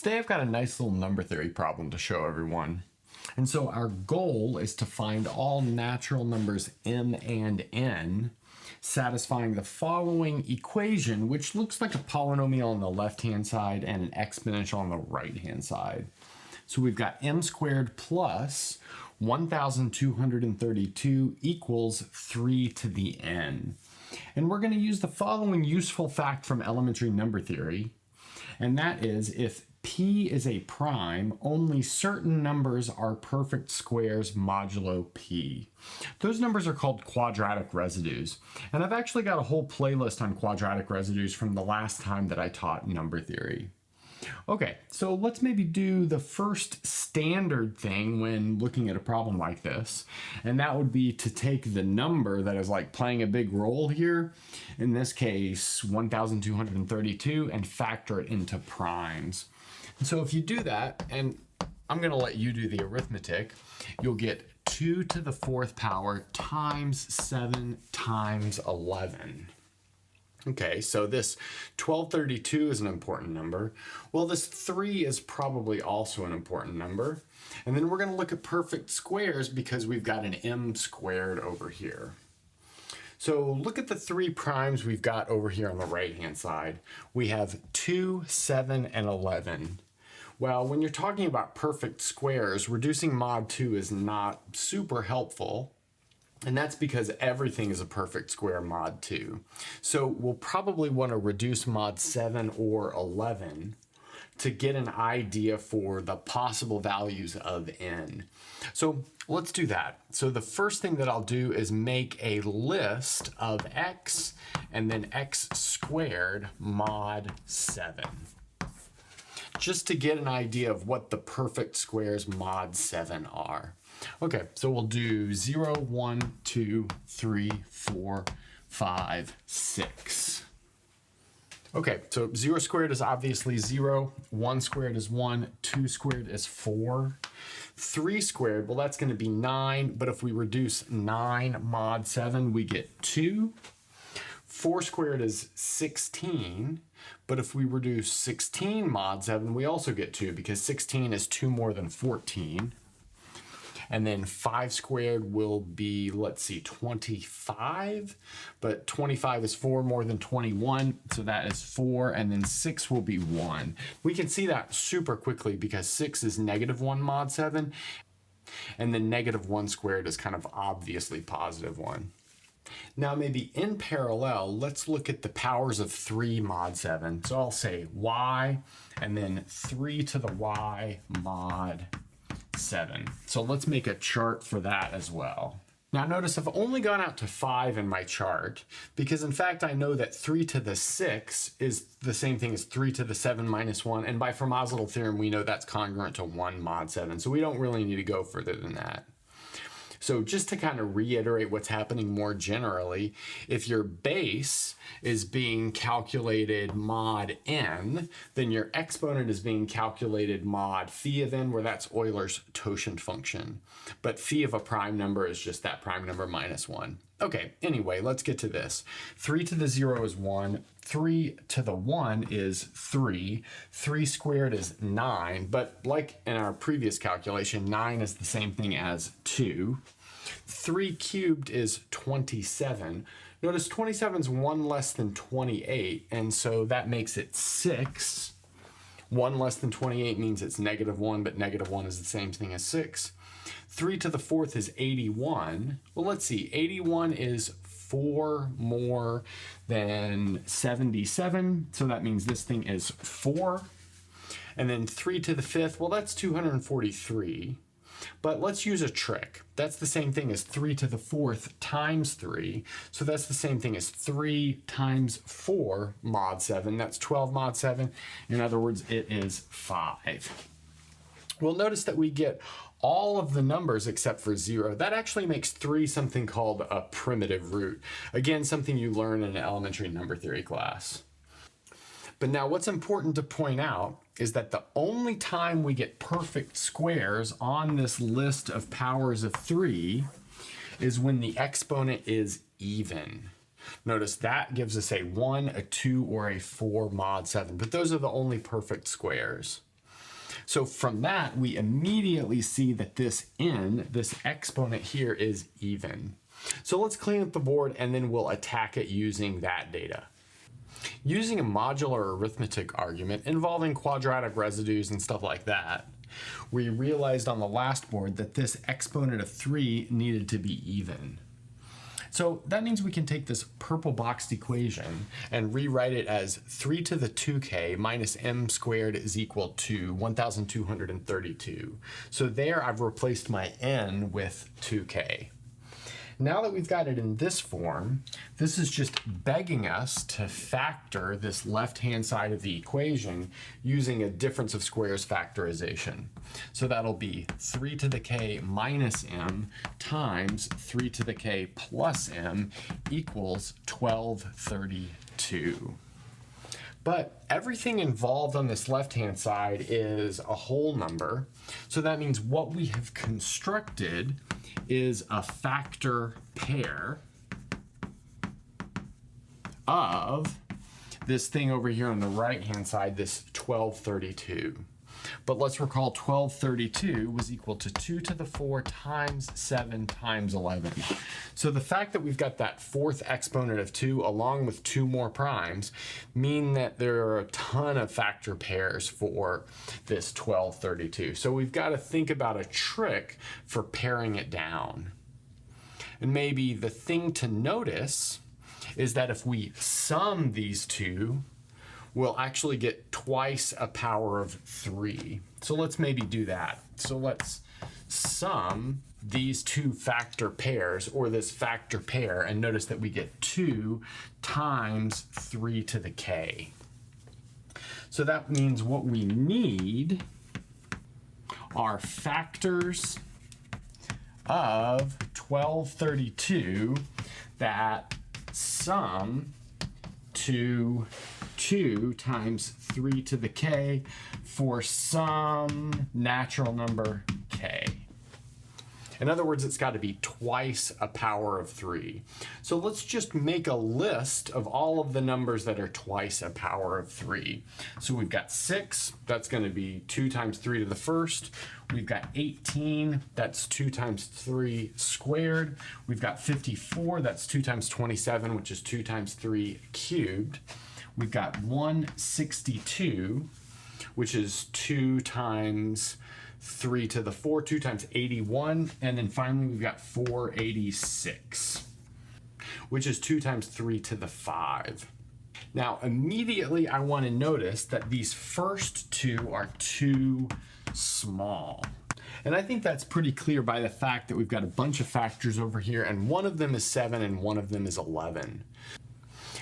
Today I've got a nice little number theory problem to show everyone. And so our goal is to find all natural numbers m and n satisfying the following equation, which looks like a polynomial on the left-hand side and an exponential on the right-hand side. So we've got m squared plus 1,232 equals 3 to the n. And we're going to use the following useful fact from elementary number theory, and that is if p is a prime, only certain numbers are perfect squares modulo p. Those numbers are called quadratic residues. And I've actually got a whole playlist on quadratic residues from the last time that I taught number theory. Okay, so let's maybe do the first standard thing when looking at a problem like this, and that would be to take the number that is like playing a big role here, in this case 1,232, and factor it into primes. And so if you do that, and I'm going to let you do the arithmetic, you'll get 2 to the 4th power times 7 times 11. Okay, so this 1232 is an important number. Well, this 3 is probably also an important number. And then we're going to look at perfect squares because we've got an m squared over here. So look at the 3 primes we've got over here on the right-hand side. We have 2, 7, and 11. Well, when you're talking about perfect squares, reducing mod 2 is not super helpful. And that's because everything is a perfect square mod 2. So we'll probably want to reduce mod 7 or 11 to get an idea for the possible values of n. So let's do that. So the first thing that I'll do is make a list of x and then x squared mod 7. Just to get an idea of what the perfect squares mod 7 are. Okay, so we'll do 0, 1, 2, 3, 4, 5, 6. Okay, so 0 squared is obviously 0, 1 squared is 1, 2 squared is 4. 3 squared, well that's going to be 9, but if we reduce 9 mod 7, we get 2. 4 squared is 16, but if we reduce 16 mod 7, we also get 2 because 16 is 2 more than 14. And then 5 squared will be, let's see, 25, but 25 is 4 more than 21, so that is 4, and then 6 will be 1. We can see that super quickly because 6 is negative 1 mod 7, and then negative 1 squared is kind of obviously positive 1. Now maybe in parallel, let's look at the powers of 3 mod 7. So I'll say y, and then 3 to the y mod 7. So let's make a chart for that as well. Now notice I've only gone out to 5 in my chart because in fact I know that 3 to the 6 is the same thing as 3 to the 7 minus 1, and by Fermat's theorem we know that's congruent to 1 mod 7, so we don't really need to go further than that. So just to kind of reiterate what's happening more generally, if your base is being calculated mod n, then your exponent is being calculated mod phi of n, where that's Euler's totient function. But phi of a prime number is just that prime number minus 1. Okay, anyway, let's get to this. 3 to the 0 is 1. 3 to the 1 is 3. 3 squared is 9. But like in our previous calculation, 9 is the same thing as 2. 3 cubed is 27. Notice 27 is 1 less than 28, and so that makes it 6. 1 less than 28 means it's negative 1, but negative 1 is the same thing as 6. 3 to the 4th is 81. Well, let's see. 81 is 4 more than 77, so that means this thing is 4. And then 3 to the 5th, well, that's 243. But let's use a trick. That's the same thing as 3 to the 4th times 3. So that's the same thing as 3 times 4 mod 7. That's 12 mod 7. In other words, it is 5. Well, notice that we get all of the numbers except for 0. That actually makes 3 something called a primitive root. Again, something you learn in an elementary number theory class. But now what's important to point out is that the only time we get perfect squares on this list of powers of 3 is when the exponent is even. Notice that gives us a 1, a 2, or a 4 mod 7, but those are the only perfect squares. So from that, we immediately see that this n, this exponent here, is even. So let's clean up the board and then we'll attack it using that data. Using a modular arithmetic argument involving quadratic residues and stuff like that, we realized on the last board that this exponent of 3 needed to be even. So that means we can take this purple boxed equation and rewrite it as 3 to the 2k minus m squared is equal to 1,232. So there I've replaced my n with 2k. Now that we've got it in this form, this is just begging us to factor this left-hand side of the equation using a difference of squares factorization. So that'll be 3 to the k minus m times 3 to the k plus m equals 1232. But everything involved on this left-hand side is a whole number. So that means what we have constructed is a factor pair of this thing over here on the right-hand side, this 1232. But let's recall 1232 was equal to 2 to the 4 times 7 times 11. So the fact that we've got that fourth exponent of 2 along with 2 more primes mean that there are a ton of factor pairs for this 1232. So we've got to think about a trick for paring it down. And maybe the thing to notice is that if we sum these two, we'll actually get twice a power of 3. So let's maybe do that. So let's sum these two factor pairs, or this factor pair, and notice that we get 2 times 3 to the k. So that means what we need are factors of 1232 that sum to 2 times 3 to the k for some natural number k. In other words, it's got to be twice a power of 3. So let's just make a list of all of the numbers that are twice a power of 3. So we've got 6, that's going to be 2 times 3 to the first. We've got 18, that's 2 times 3 squared. We've got 54, that's 2 times 27, which is 2 times 3 cubed. We've got 162, which is 2 times 3 to the 4, 2 times 81, and then finally we've got 486, which is 2 times 3 to the 5. Now immediately I want to notice that these first two are too small. And I think that's pretty clear by the fact that we've got a bunch of factors over here, and one of them is 7 and one of them is 11.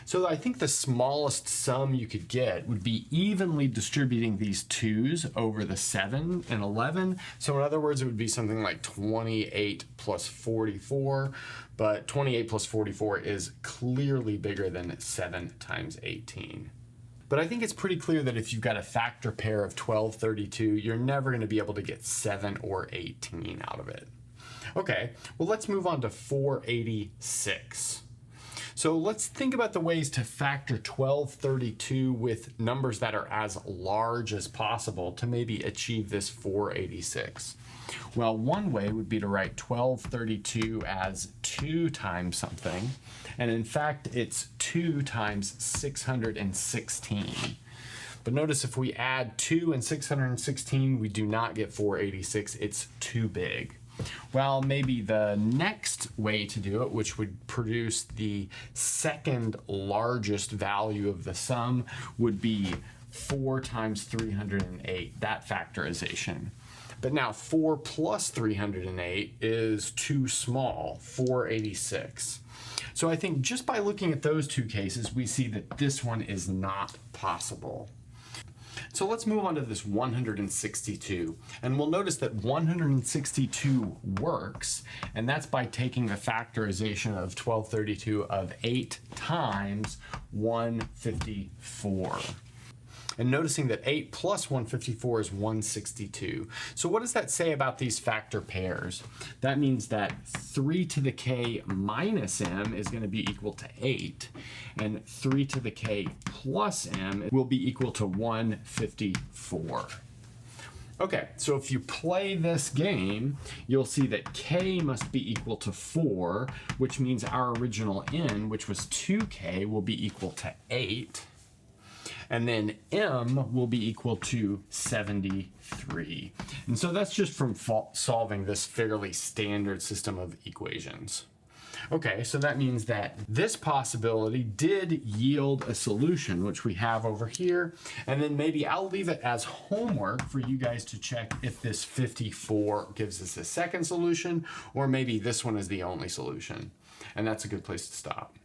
So I think the smallest sum you could get would be evenly distributing these 2's over the 7 and 11. So in other words, it would be something like 28 plus 44, but 28 plus 44 is clearly bigger than 7 times 18. But I think it's pretty clear that if you've got a factor pair of 1232, you're never going to be able to get 7 or 18 out of it. Okay, well let's move on to 486. So let's think about the ways to factor 1232 with numbers that are as large as possible to maybe achieve this 486. Well, one way would be to write 1232 as 2 times something, and in fact it's 2 times 616. But notice if we add 2 and 616, we do not get 486, it's too big. Well, maybe the next way to do it, which would produce the second largest value of the sum, would be 4 times 308, that factorization. But now 4 plus 308 is too small, 486. So I think just by looking at those two cases, we see that this one is not possible. So let's move on to this 162, and we'll notice that 162 works, and that's by taking the factorization of 1232 of 8 times 154. And noticing that 8 plus 154 is 162. So what does that say about these factor pairs? That means that 3 to the k minus m is going to be equal to 8, and 3 to the k plus m will be equal to 154. Okay, so if you play this game, you'll see that k must be equal to 4, which means our original n, which was 2k, will be equal to 8. And then m will be equal to 73. And so that's just from solving this fairly standard system of equations. Okay, so that means that this possibility did yield a solution, which we have over here. And then maybe I'll leave it as homework for you guys to check if this 54 gives us a second solution, or maybe this one is the only solution. And that's a good place to stop.